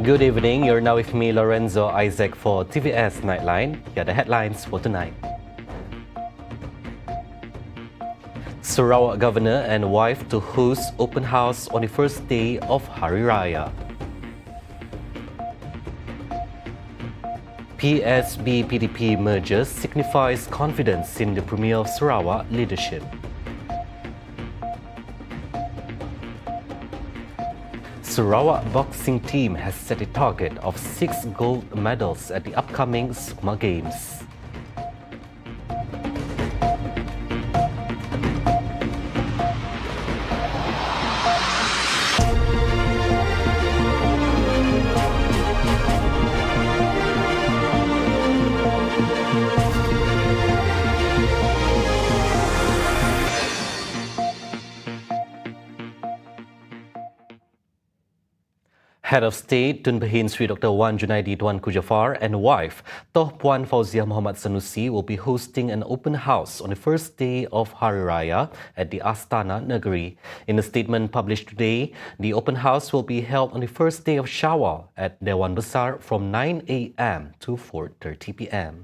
Good evening, you're now with me, Lorenzo Isaac, for TVS Nightline. Here are the headlines for tonight. Sarawak Governor and wife to host open house on the first day of Hari Raya. PSB PDP merger signifies confidence in the Premier of Sarawak leadership. Sarawak boxing team has set a target of 6 gold medals at the upcoming Sukma Games. Head of State Tun Berhad Sri Dr. Wan Junaidi Tuanku Jaafar and wife Toh Puan Fauziah Muhammad Sanusi will be hosting an open house on the first day of Hari Raya at the Astana Negeri. In a statement published today, the open house will be held on the first day of Shawwal at Dewan Besar from 9 a.m. to 4:30 p.m.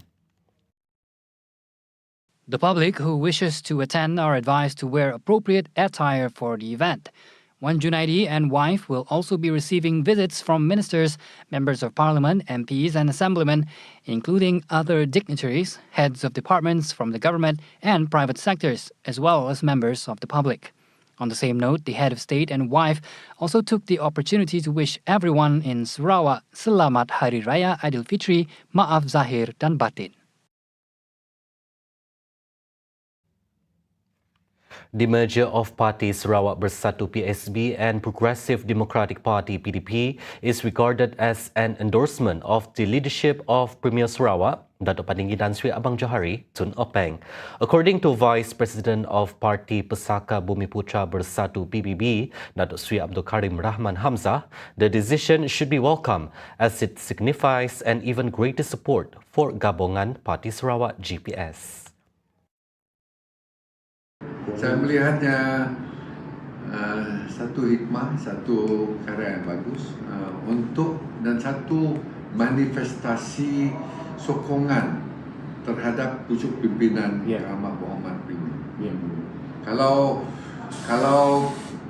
The public who wishes to attend are advised to wear appropriate attire for the event. Wan Junaidi and wife will also be receiving visits from ministers, members of parliament, MPs and assemblymen, including other dignitaries, heads of departments from the government and private sectors, as well as members of the public. On the same note, the head of state and wife also took the opportunity to wish everyone in Sarawak Selamat Hari Raya Aidilfitri, Maaf Zahir dan Batin. The merger of Parti Sarawak Bersatu PSB and Progressive Democratic Party PDP is regarded as an endorsement of the leadership of Premier Sarawak, Datuk Patinggi Tan Sri Abang Johari Tun Openg. According to Vice President of Parti Pesaka Bumiputra Bersatu PBB, Datuk Sri Abdul Karim Rahman Hamzah, the decision should be welcome as it signifies an even greater support for Gabungan Parti Sarawak GPS. Saya melihatnya satu hikmah, satu karya yang bagus untuk dan satu manifestasi sokongan terhadap pucuk pimpinan Ahmad Muhammad Premier. Kalau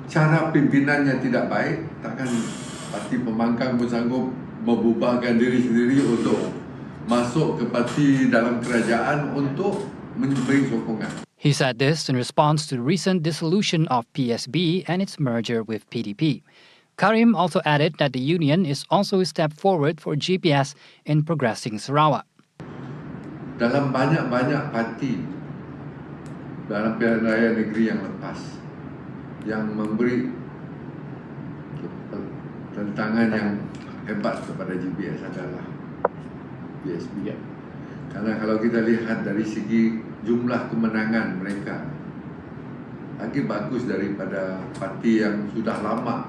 cara pimpinannya tidak baik, takkan parti pembangkang pun sanggup membubarkan diri sendiri untuk masuk ke parti dalam kerajaan untuk memberi sokongan. He said this in response to the recent dissolution of PSB and its merger with PDP. Karim also added that the union is also a step forward for GPS in progressing Sarawak. Dalam banyak-banyak parti dalam pilihan raya negeri yang lepas yang memberi tentangan yang hebat kepada GPS adalah PSB. Karena kalau kita lihat dari segi jumlah kemenangan mereka lagi bagus daripada parti yang sudah lama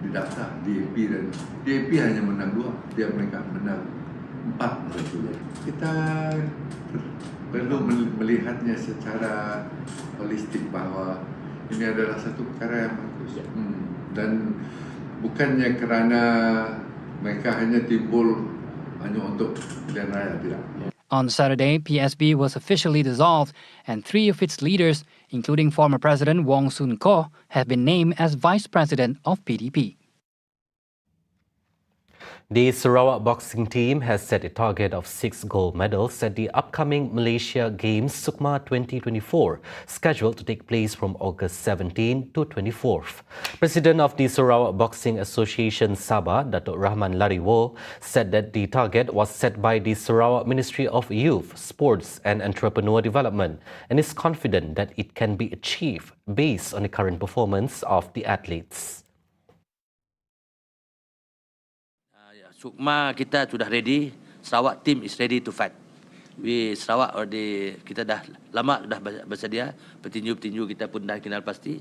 didaftar, DAP, dan DAP hanya menang 2, mereka menang 4 saja. Kita perlu melihatnya secara holistik bahawa ini adalah satu perkara yang bagus. Dan bukannya kerana mereka hanya timbul hanya untuk pilihan raya, tidak. On Saturday, PSB was officially dissolved and 3 of its leaders, including former President Wong Soon Koh, have been named as Vice President of PDP. The Sarawak boxing team has set a target of 6 gold medals at the upcoming Malaysia Games Sukma 2024, scheduled to take place from August 17 to 24th. President of the Sarawak Boxing Association Sabah, Datuk Rahman Lariwo, said that the target was set by the Sarawak Ministry of Youth, Sports and Entrepreneur Development and is confident that it can be achieved based on the current performance of the athletes. Sukma kita sudah ready, Sarawak team is ready to fight. Sarawak kita dah lama dah bersedia, petinju-petinju kita pun dah kenal pasti.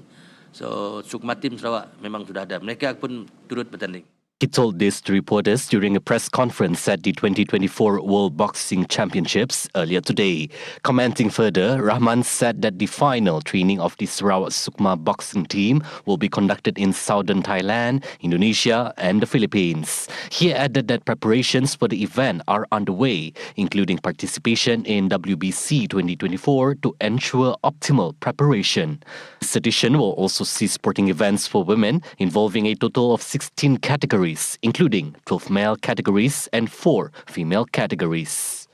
So Sukma team Sarawak memang sudah ada. Mereka pun turut bertanding. He told this to reporters during a press conference at the 2024 World Boxing Championships earlier today. Commenting further, Rahman said that the final training of the SWA Sukma boxing team will be conducted in southern Thailand, Indonesia and the Philippines. He added that preparations for the event are underway, including participation in WBC 2024 to ensure optimal preparation. This edition will also see sporting events for women involving a total of 16 categories, including 12 male categories and 4 female categories.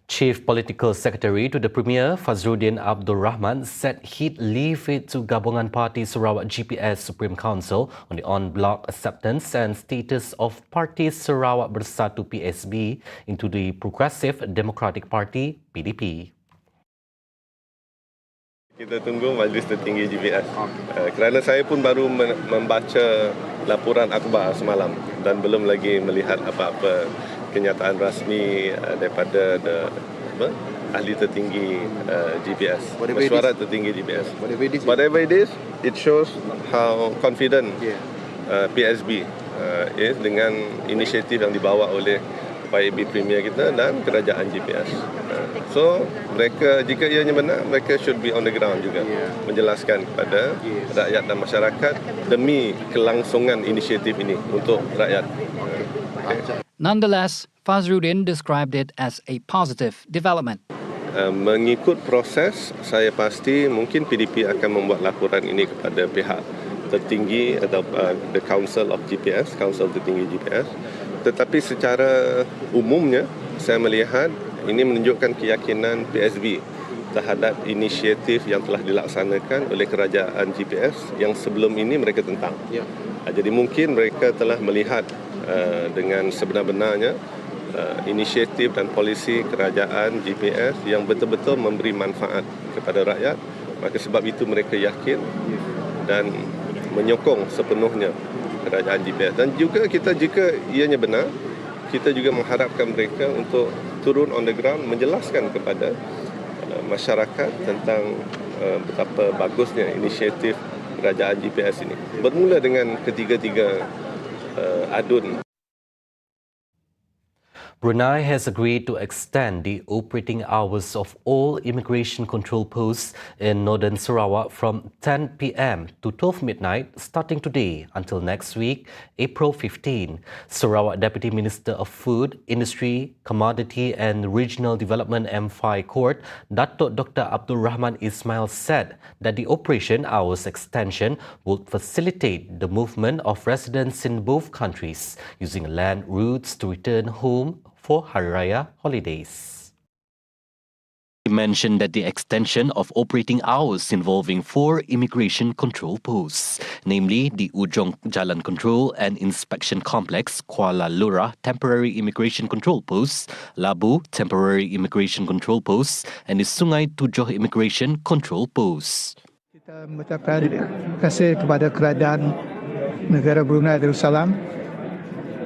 Chief Political Secretary to the Premier, Fazruddin Abdul Rahman, said he'd leave it to Gabungan Party Sarawak GPS Supreme Council on the en-bloc acceptance and status of Parti Sarawak Bersatu PSB into the Progressive Democratic Party PDP. Kita tunggu Majlis Tertinggi GPS. Kerana saya pun baru membaca laporan akhbar semalam dan belum lagi melihat apa-apa kenyataan rasmi daripada ahli tertinggi GPS, mesyuarat tertinggi GPS. Whatever it is, it shows how confident PSB is dengan inisiatif yang dibawa oleh PSB Premier kita dan kerajaan GPS. So, mereka jika ianya benar, mereka should be on the ground juga, menjelaskan kepada rakyat dan masyarakat demi kelangsungan inisiatif ini untuk rakyat. Nonetheless, Fazruddin described it as a positive development. Mengikut proses, saya pasti mungkin PDP akan membuat laporan ini kepada pihak tertinggi atau the Council of GPS, Council Tertinggi GPS. Tetapi secara umumnya, saya melihat ini menunjukkan keyakinan PSB terhadap inisiatif yang telah dilaksanakan oleh kerajaan GPS yang sebelum ini mereka tentang. Jadi mungkin mereka telah melihat dengan sebenar-benarnya inisiatif dan polisi kerajaan GPS yang betul-betul memberi manfaat kepada rakyat. Maka sebab itu mereka yakin dan menyokong sepenuhnya kerajaan GPS. Dan juga kita, jika ianya benar, kita juga mengharapkan mereka untuk turun on the ground menjelaskan kepada masyarakat tentang betapa bagusnya inisiatif kerajaan GPS ini. Bermula dengan ketiga-tiga adun. Brunei has agreed to extend the operating hours of all immigration control posts in northern Sarawak from 10 p.m. to 12 midnight starting today until next week, April 15. Sarawak Deputy Minister of Food, Industry, Commodity and Regional Development M5 Court, Datuk Dr. Abdul Rahman Ismail said that the operation hours extension would facilitate the movement of residents in both countries using land routes to return home for Hari Raya holidays. He mentioned that the extension of operating hours involving 4 immigration control posts, namely the Ujong Jalan Control and Inspection Complex, Kuala Lurah Temporary Immigration Control Posts, Labu Temporary Immigration Control Posts and the Sungai Tujuh Immigration Control Posts. Kita mengucapkan terima kasih kepada kerajaan negara Brunei Darussalam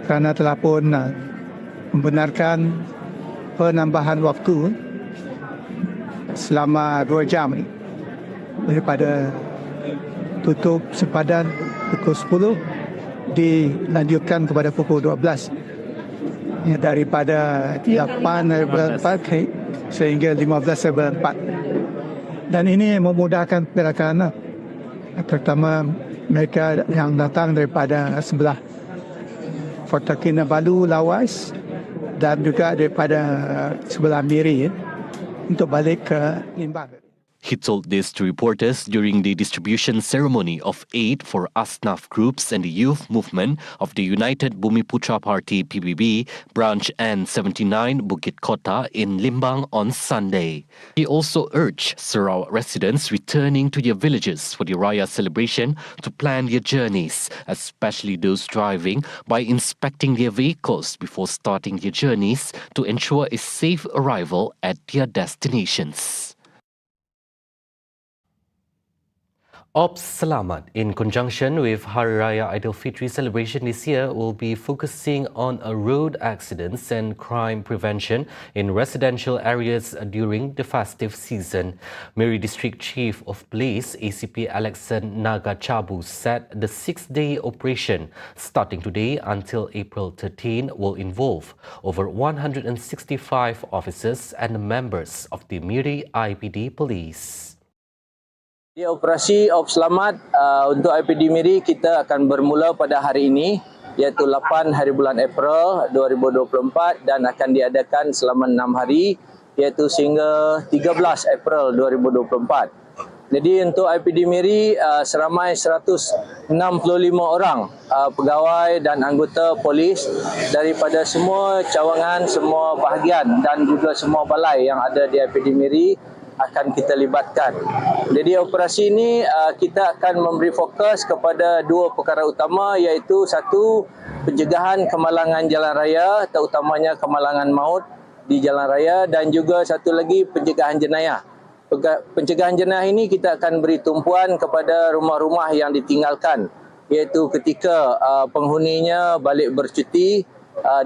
kerana telah pun membenarkan penambahan waktu selama 2 jam daripada tutup sempadan pukul 10 dilanjutkan kepada pukul 12 daripada 8:04 sehingga 15:04 dan ini memudahkan pergerakan terutama mereka yang datang daripada sebelah Kota Kinabalu, Lawas dan juga daripada sebelah Miri untuk balik ke Limbang. He told this to reporters during the distribution ceremony of aid for Asnaf groups and the youth movement of the United Bumiputra Party PBB branch N79 Bukit Kota in Limbang on Sunday. He also urged Sarawak residents returning to their villages for the Raya celebration to plan their journeys, especially those driving, by inspecting their vehicles before starting their journeys to ensure a safe arrival at their destinations. Ops Selamat, in conjunction with Hari Raya Aidilfitri celebration this year, will be focusing on road accidents and crime prevention in residential areas during the festive season. Miri District Chief of Police ACP Alexan Nagachabu said the 6-day operation starting today until April 13 will involve over 165 officers and members of the Miri IPD Police. Di operasi Ops Selamat untuk IPD Miri kita akan bermula pada hari ini iaitu 8 hari bulan April 2024 dan akan diadakan selama 6 hari iaitu sehingga 13 April 2024. Jadi untuk IPD Miri seramai 165 orang pegawai dan anggota polis daripada semua cawangan, semua bahagian dan juga semua balai yang ada di IPD Miri akan kita libatkan. Jadi operasi ini kita akan memberi fokus kepada dua perkara utama iaitu satu, pencegahan kemalangan jalan raya terutamanya kemalangan maut di jalan raya dan juga satu lagi pencegahan jenayah. Pencegahan jenayah ini kita akan beri tumpuan kepada rumah-rumah yang ditinggalkan iaitu ketika penghuninya balik bercuti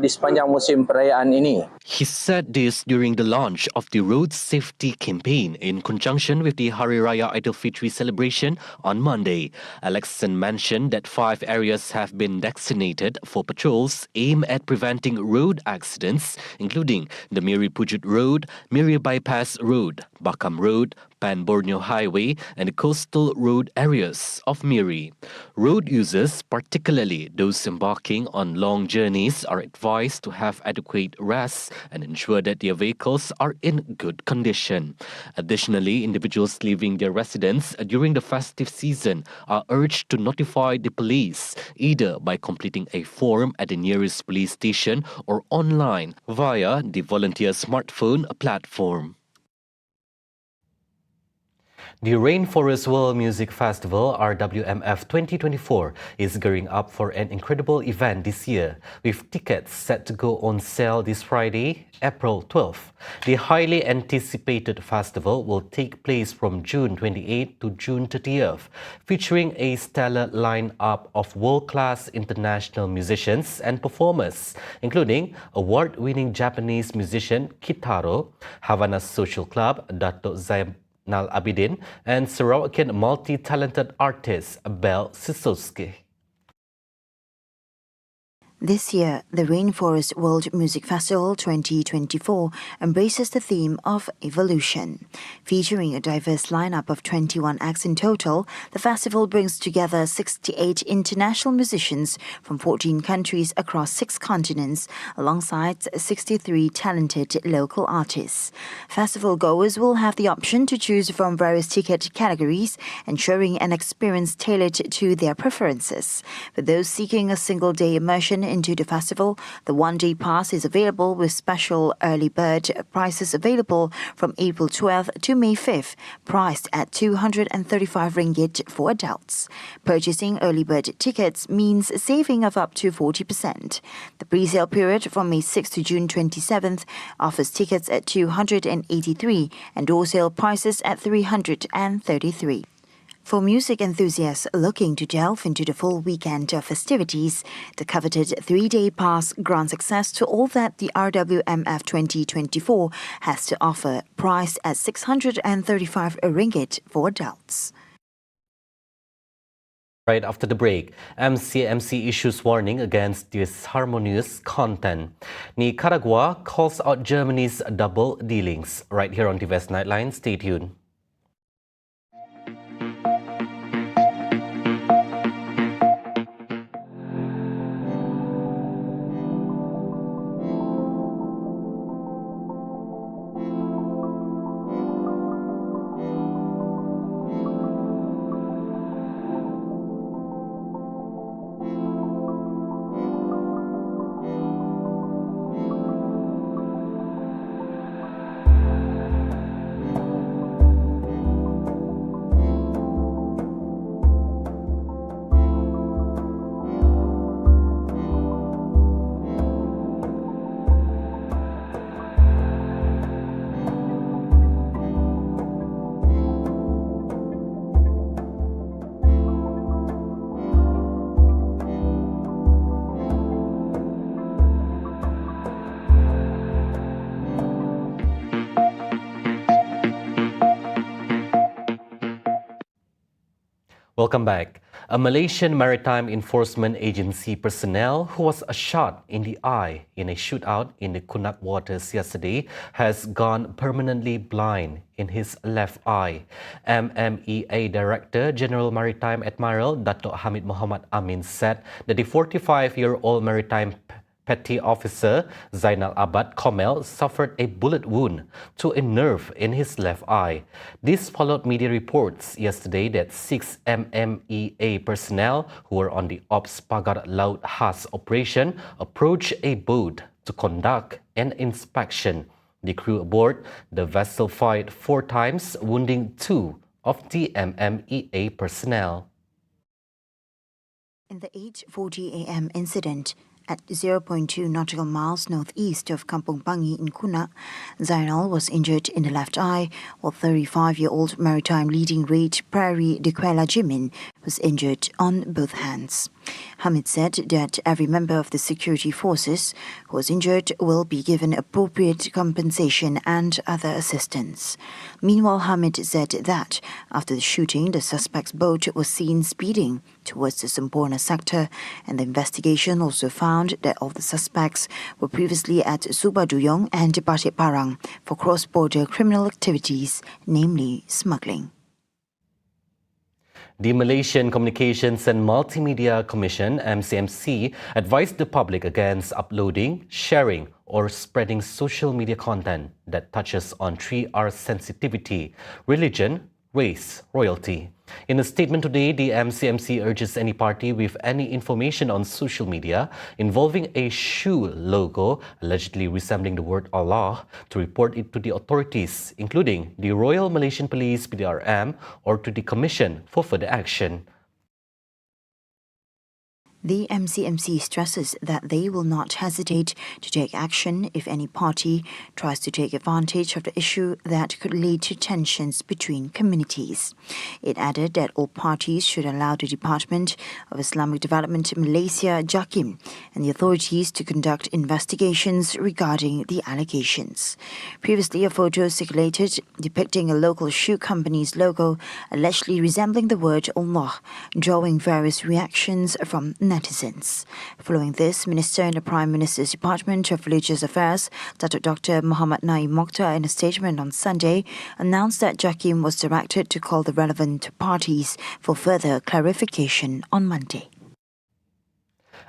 di sepanjang musim perayaan ini. He said this during the launch of the Road Safety Campaign in conjunction with the Hari Raya Aidilfitri celebration on Monday. Alexan mentioned that 5 areas have been designated for patrols aimed at preventing road accidents, including the Miri Pujut Road, Miri Bypass Road, Bakam Road, Pan Borneo Highway, and the coastal road areas of Miri. Road users, particularly those embarking on long journeys, are advised to have adequate rest and ensure that their vehicles are in good condition. Additionally, individuals leaving their residence during the festive season are urged to notify the police either by completing a form at the nearest police station or online via the volunteer smartphone platform. The Rainforest World Music Festival, RWMF 2024, is gearing up for an incredible event this year, with tickets set to go on sale this Friday, April 12th. The highly anticipated festival will take place from June 28th to June 30th, featuring a stellar lineup of world-class international musicians and performers, including award-winning Japanese musician Kitaro, Havana Social Club, Dato' Zainal Abidin, and Sarawakian multi-talented artist Belle Sisowski. This year, the Rainforest World Music Festival 2024 embraces the theme of evolution. Featuring a diverse lineup of 21 acts in total, the festival brings together 68 international musicians from 14 countries across 6 continents, alongside 63 talented local artists. Festival goers will have the option to choose from various ticket categories, ensuring an experience tailored to their preferences. For those seeking a single-day immersion into the festival, the one-day pass is available with special early bird prices available from April 12th to May 5th, priced at 235 ringgit for adults. Purchasing early bird tickets means a saving of up to 40%. The pre-sale period from May 6th to June 27th offers tickets at 283 and door sale prices at 333. For music enthusiasts looking to delve into the full weekend of festivities, the coveted 3-day pass grants access to all that the RWMF 2024 has to offer, priced at 635 ringgit for adults. Right after the break, MCMC issues warning against disharmonious content. Nicaragua calls out Germany's double dealings. Right here on TVS Nightline, stay tuned. Welcome back. A Malaysian Maritime Enforcement Agency personnel who was shot in the eye in a shootout in the Kunak waters yesterday has gone permanently blind in his left eye. MMEA Director General Maritime Admiral Dato' Hamid Muhammad Amin said that the 45-year-old maritime Petty Officer Zainal Abad Komel suffered a bullet wound to a nerve in his left eye. This followed media reports yesterday that 6 MMEA personnel who were on the Ops Pagar Laut Khas operation approached a boat to conduct an inspection. The crew aboard the vessel fired 4 times, wounding 2 of the MMEA personnel. In the 8:40 a.m. incident, at 0.2 nautical miles northeast of Kampung Pangi in Kunak, Zainal was injured in the left eye, while 35-year-old maritime leading rate Prairie de Kuala Jimin was injured on both hands. Hamid said that every member of the security forces who was injured will be given appropriate compensation and other assistance. Meanwhile, Hamid said that after the shooting, the suspect's boat was seen speeding towards the Semporna sector, and the investigation also found that all the suspects were previously at Subaduyong and Batik Parang for cross-border criminal activities, namely smuggling. The Malaysian Communications and Multimedia Commission, MCMC, advised the public against uploading, sharing, or spreading social media content that touches on 3R sensitivity, religion, race, royalty. In a statement today, the MCMC urges any party with any information on social media involving a shoe logo allegedly resembling the word Allah to report it to the authorities, including the Royal Malaysian Police (PDRM) or to the Commission for further action. The MCMC stresses that they will not hesitate to take action if any party tries to take advantage of the issue that could lead to tensions between communities. It added that all parties should allow the Department of Islamic Development Malaysia JAKIM and the authorities to conduct investigations regarding the allegations. Previously, a photo circulated depicting a local shoe company's logo allegedly resembling the word Allah, drawing various reactions from netizens. Following this, Minister in the Prime Minister's Department of Religious Affairs, Dr. Muhammad Naim Mokhtar, in a statement on Sunday, announced that JAKIM was directed to call the relevant parties for further clarification on Monday.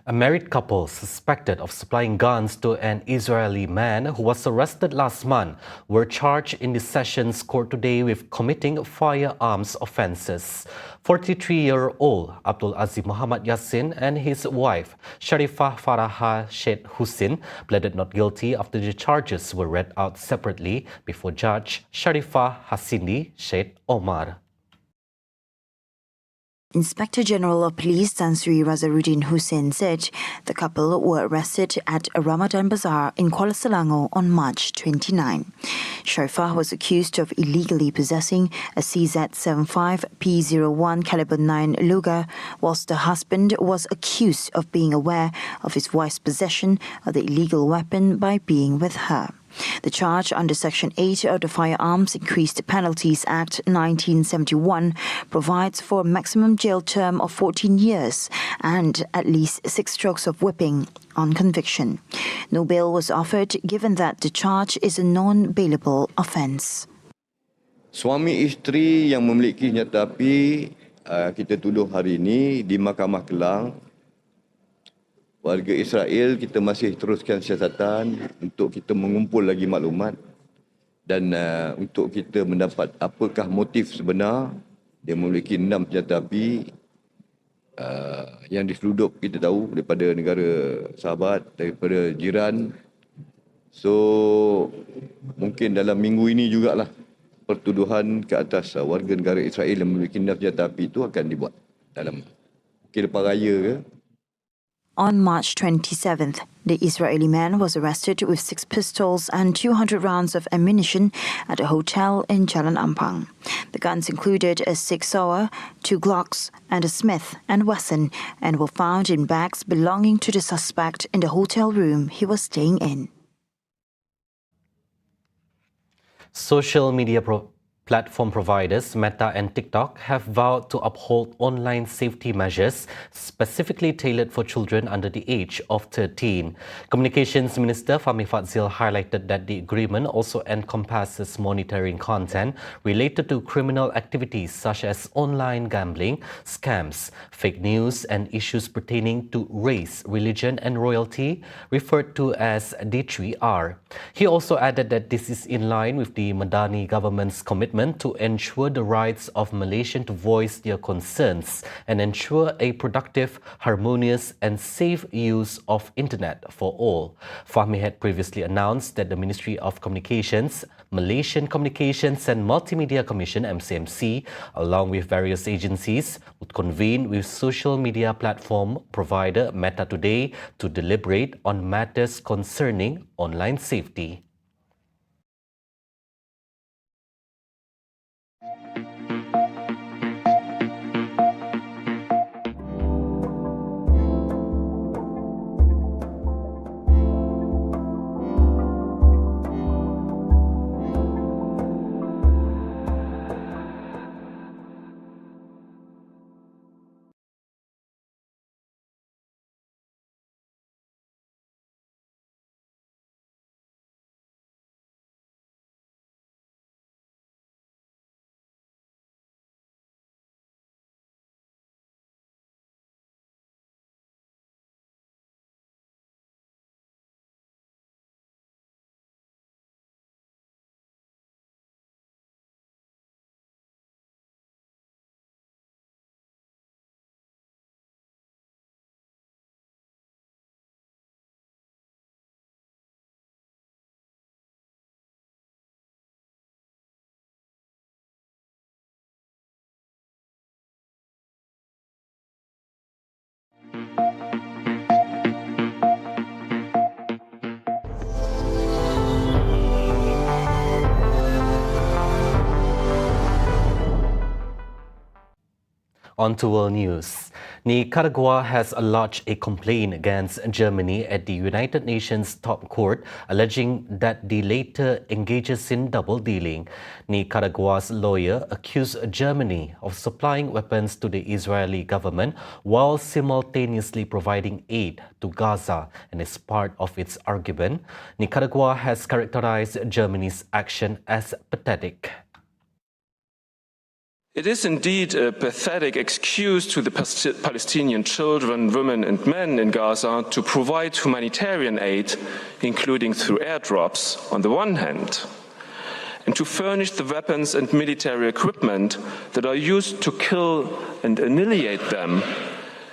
A married couple suspected of supplying guns to an Israeli man who was arrested last month were charged in the Sessions Court today with committing firearms offences. 43-year-old Abdul Aziz Muhammad Yassin and his wife, Sharifah Faraha Sheikh Hussein, pleaded not guilty after the charges were read out separately before Judge Sharifah Hasindi Sheikh Omar. Inspector General of Police Tan Sri Razaruddin Hussein said the couple were arrested at a Ramadan Bazaar in Kuala Selangor on March 29. Sharifah was accused of illegally possessing a CZ75P01 caliber 9 Luger, whilst the husband was accused of being aware of his wife's possession of the illegal weapon by being with her. The charge under Section 8 of the Firearms Increased Penalties Act 1971 provides for a maximum jail term of 14 years and at least 6 strokes of whipping on conviction. No bail was offered given that the charge is a non-bailable offence. Suami isteri yang memiliki senjata api kita tuduh hari ini di Mahkamah Kelang. Warga Israel, kita masih teruskan siasatan untuk kita mengumpul lagi maklumat dan untuk kita mendapat apakah motif sebenar. Dia memiliki 6 senjata api yang diseludup kita tahu daripada negara sahabat, daripada jiran. So mungkin dalam minggu ini jugalah pertuduhan ke atas warga negara Israel yang memiliki 6 senjata api itu akan dibuat dalam mungkin lepas raya ke. On March 27th, the Israeli man was arrested with 6 pistols and 200 rounds of ammunition at a hotel in Jalan Ampang. The guns included a 6-sauer, 2 Glocks, and a Smith & Wesson, and were found in bags belonging to the suspect in the hotel room he was staying in. Social media Platform providers Meta and TikTok have vowed to uphold online safety measures specifically tailored for children under the age of 13. Communications Minister Fahmi Fadzil highlighted that the agreement also encompasses monitoring content related to criminal activities such as online gambling, scams, fake news and issues pertaining to race, religion and royalty, referred to as D3R. He also added that this is in line with the Madani government's commitment to ensure the rights of Malaysians to voice their concerns and ensure a productive, harmonious and safe use of internet for all. Fahmi had previously announced that the Ministry of Communications, Malaysian Communications and Multimedia Commission MCMC, along with various agencies, would convene with social media platform provider Meta today to deliberate on matters concerning online safety. On to world news. Nicaragua has lodged a complaint against Germany at the United Nations top court, alleging that the latter engages in double dealing. Nicaragua's lawyer accused Germany of supplying weapons to the Israeli government while simultaneously providing aid to Gaza, and as part of its argument, Nicaragua has characterized Germany's action as pathetic. It is indeed a pathetic excuse to the Palestinian children, women and men in Gaza to provide humanitarian aid, including through airdrops, on the one hand, and to furnish the weapons and military equipment that are used to kill and annihilate them,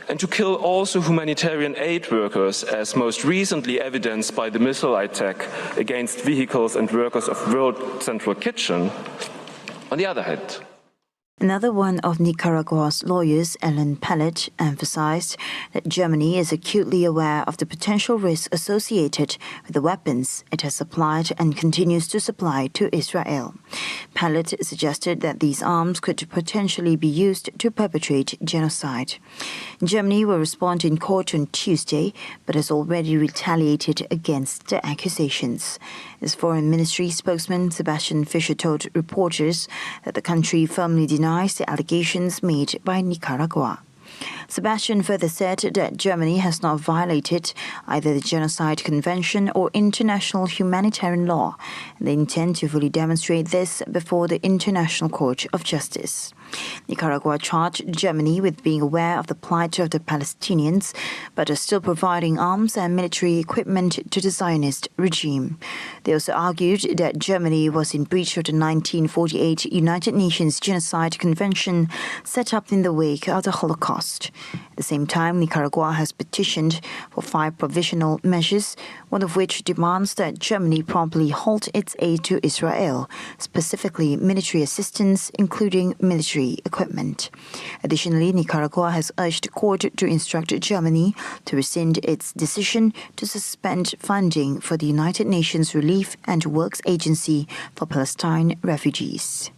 and to kill also humanitarian aid workers, as most recently evidenced by the missile attack against vehicles and workers of World Central Kitchen, on the other hand. Another one of Nicaragua's lawyers, Ellen Pellet, emphasized that Germany is acutely aware of the potential risks associated with the weapons it has supplied and continues to supply to Israel. Pellet suggested that these arms could potentially be used to perpetrate genocide. Germany will respond in court on Tuesday, but has already retaliated against the accusations. Its Foreign Ministry spokesman Sebastian Fischer told reporters that the country firmly denies the allegations made by Nicaragua. Sebastian further said that Germany has not violated either the Genocide Convention or international humanitarian law, and they intend to fully demonstrate this before the International Court of Justice. Nicaragua charged Germany with being aware of the plight of the Palestinians, but are still providing arms and military equipment to the Zionist regime. They also argued that Germany was in breach of the 1948 United Nations Genocide Convention set up in the wake of the Holocaust. At the same time, Nicaragua has petitioned for 5 provisional measures, one of which demands that Germany promptly halt its aid to Israel, specifically military assistance, including military equipment. Additionally, Nicaragua has urged the court to instruct Germany to rescind its decision to suspend funding for the United Nations Relief and Works Agency for Palestine refugees.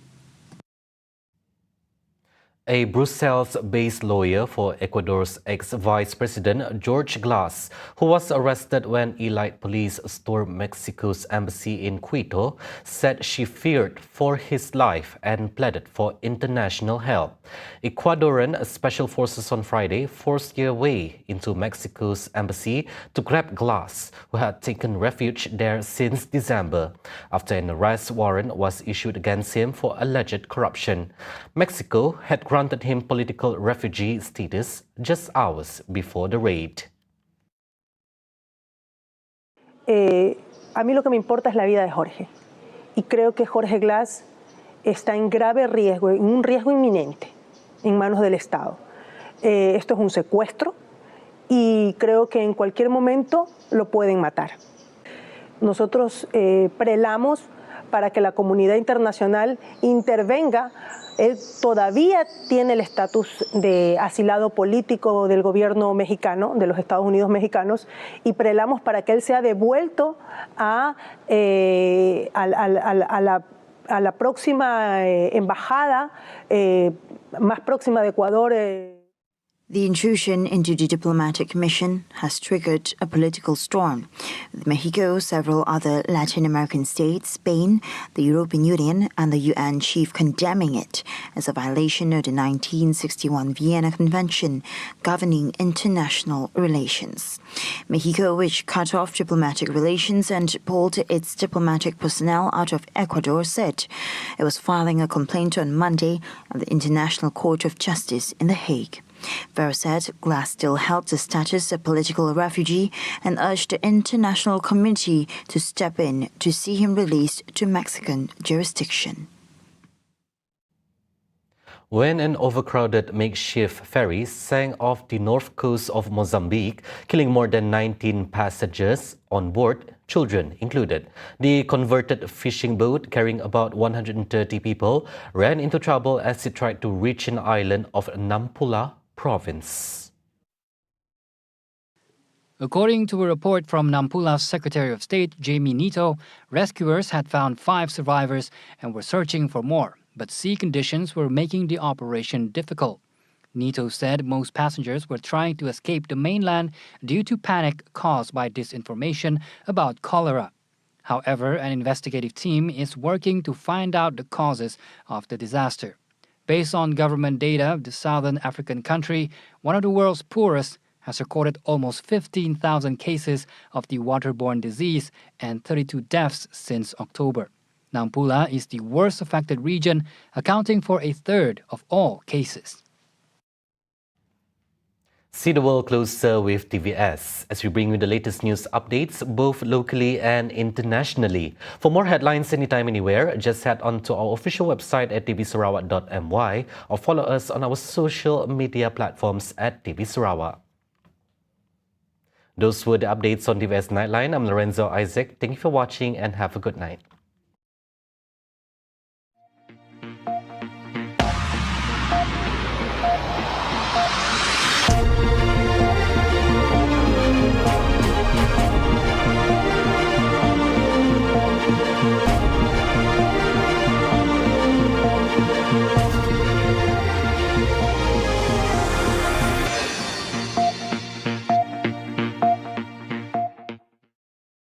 A Brussels-based lawyer for Ecuador's ex-vice president George Glass, who was arrested when elite police stormed Mexico's embassy in Quito, said she feared for his life and pleaded for international help. Ecuadorian special forces on Friday forced their way into Mexico's embassy to grab Glass, who had taken refuge there since December, after an arrest warrant was issued against him for alleged corruption. Mexico had granted him political refugee status just hours before the raid. A mí lo que me importa es la vida de Jorge. Y creo que Jorge Glass está en grave riesgo, en un riesgo inminente, en manos del Estado. Esto es un secuestro y creo que en cualquier momento lo pueden matar. Nosotros prelamos para que la comunidad internacional intervenga. Él todavía tiene el estatus de asilado político del gobierno mexicano, de los Estados Unidos mexicanos, y prelamos para que él sea devuelto a la próxima embajada más próxima de Ecuador. The intrusion into the diplomatic mission has triggered a political storm, with Mexico, several other Latin American states, Spain, the European Union and the UN chief condemning it as a violation of the 1961 Vienna Convention governing international relations. Mexico, which cut off diplomatic relations and pulled its diplomatic personnel out of Ecuador, said it was filing a complaint on Monday at the International Court of Justice in The Hague. Vera said Glass still held the status of political refugee and urged the international community to step in to see him released to Mexican jurisdiction. When an overcrowded makeshift ferry sank off the north coast of Mozambique, killing more than 19 passengers on board, children included, the converted fishing boat carrying about 130 people ran into trouble as it tried to reach an island of Nampula province. According to a report from Nampula's Secretary of State, Jamie Nito, rescuers had found 5 survivors and were searching for more, but sea conditions were making the operation difficult. Nito said most passengers were trying to escape the mainland due to panic caused by disinformation about cholera. However, an investigative team is working to find out the causes of the disaster. Based on government data, the Southern African country, one of the world's poorest, has recorded almost 15,000 cases of the waterborne disease and 32 deaths since October. Nampula is the worst affected region, accounting for a third of all cases. See the world closer with TVS as we bring you the latest news updates both locally and internationally. For more headlines anytime, anywhere, just head on to our official website at tvsarawak.my or follow us on our social media platforms at TV Sarawak. Those were the updates on TVS Nightline. I'm Lorenzo Isaac. Thank you for watching and have a good night.